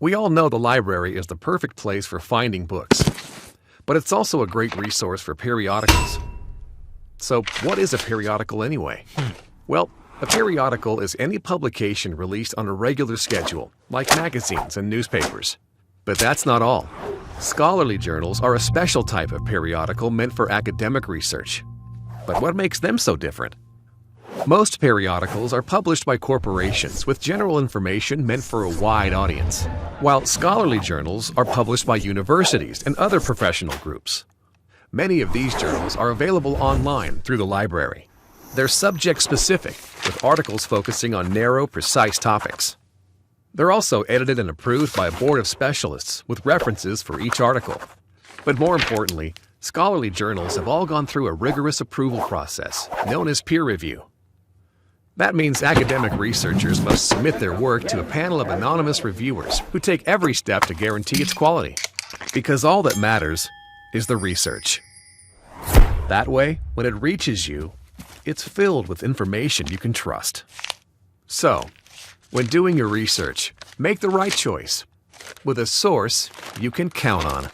We all know the library is the perfect place for finding books, but it's also a great resource for periodicals. So, what is a periodical anyway? Well, a periodical is any publication released on a regular schedule, like magazines and newspapers. But that's not all. Scholarly journals are a special type of periodical meant for academic research. But what makes them so different? Most periodicals are published by corporations with general information meant for a wide audience, while scholarly journals are published by universities and other professional groups. Many of these journals are available online through the library. They're subject-specific, with articles focusing on narrow, precise topics. They're also edited and approved by a board of specialists with references for each article. But more importantly, scholarly journals have all gone through a rigorous approval process known as peer review. That means academic researchers must submit their work to a panel of anonymous reviewers who take every step to guarantee its quality. Because all that matters is the research. That way, when it reaches you, it's filled with information you can trust. So, when doing your research, make the right choice with a source you can count on.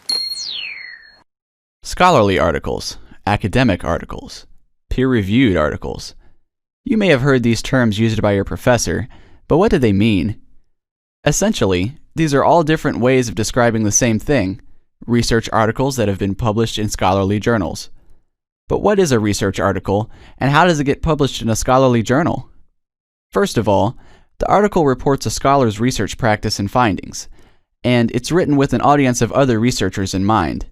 Scholarly articles, academic articles, peer-reviewed articles. You may have heard these terms used by your professor, but what do they mean? Essentially, these are all different ways of describing the same thing, research articles that have been published in scholarly journals. But what is a research article, and how does it get published in a scholarly journal? First of all, the article reports a scholar's research practice and findings, and it's written with an audience of other researchers in mind.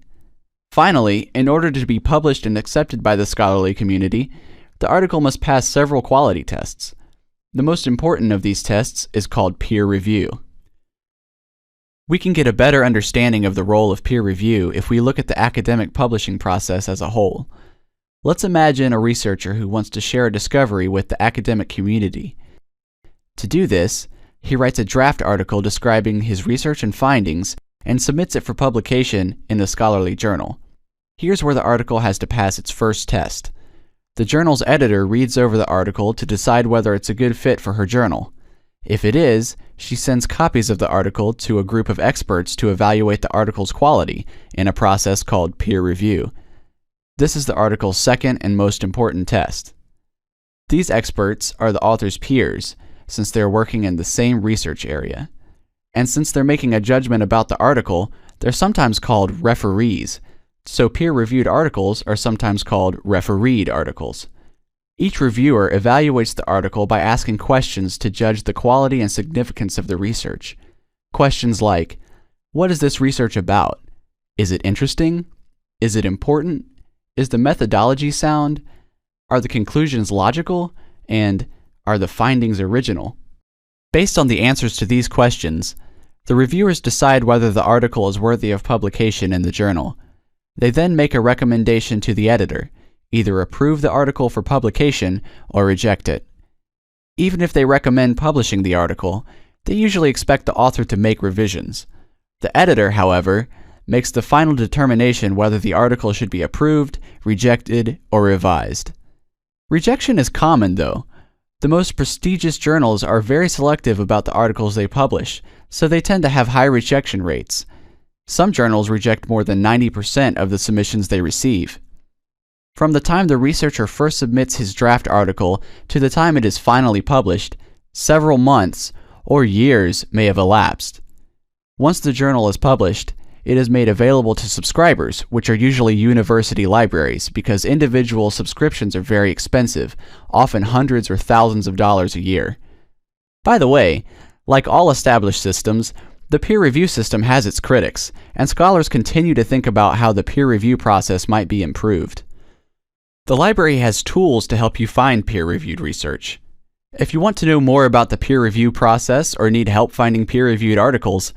Finally, in order to be published and accepted by the scholarly community, the article must pass several quality tests. The most important of these tests is called peer review. We can get a better understanding of the role of peer review if we look at the academic publishing process as a whole. Let's imagine a researcher who wants to share a discovery with the academic community. To do this, he writes a draft article describing his research and findings and submits it for publication in the scholarly journal. Here's where the article has to pass its first test. The journal's editor reads over the article to decide whether it's a good fit for her journal. If it is, she sends copies of the article to a group of experts to evaluate the article's quality in a process called peer review. This is the article's second and most important test. These experts are the author's peers, since they're working in the same research area. And since they're making a judgment about the article, they're sometimes called referees. So peer-reviewed articles are sometimes called refereed articles. Each reviewer evaluates the article by asking questions to judge the quality and significance of the research. Questions like, what is this research about? Is it interesting? Is it important? Is the methodology sound? Are the conclusions logical? And are the findings original? Based on the answers to these questions, the reviewers decide whether the article is worthy of publication in the journal. They then make a recommendation to the editor, either approve the article for publication or reject it. Even if they recommend publishing the article, they usually expect the author to make revisions. The editor, however, makes the final determination whether the article should be approved, rejected, or revised. Rejection is common, though. The most prestigious journals are very selective about the articles they publish, so they tend to have high rejection rates. Some journals reject more than 90% of the submissions they receive. From the time the researcher first submits his draft article to the time it is finally published, several months or years may have elapsed. Once the journal is published, it is made available to subscribers, which are usually university libraries, because individual subscriptions are very expensive, often hundreds or thousands of dollars a year. By the way, like all established systems, the peer review system has its critics, and scholars continue to think about how the peer review process might be improved. The library has tools to help you find peer-reviewed research. If you want to know more about the peer review process or need help finding peer-reviewed articles,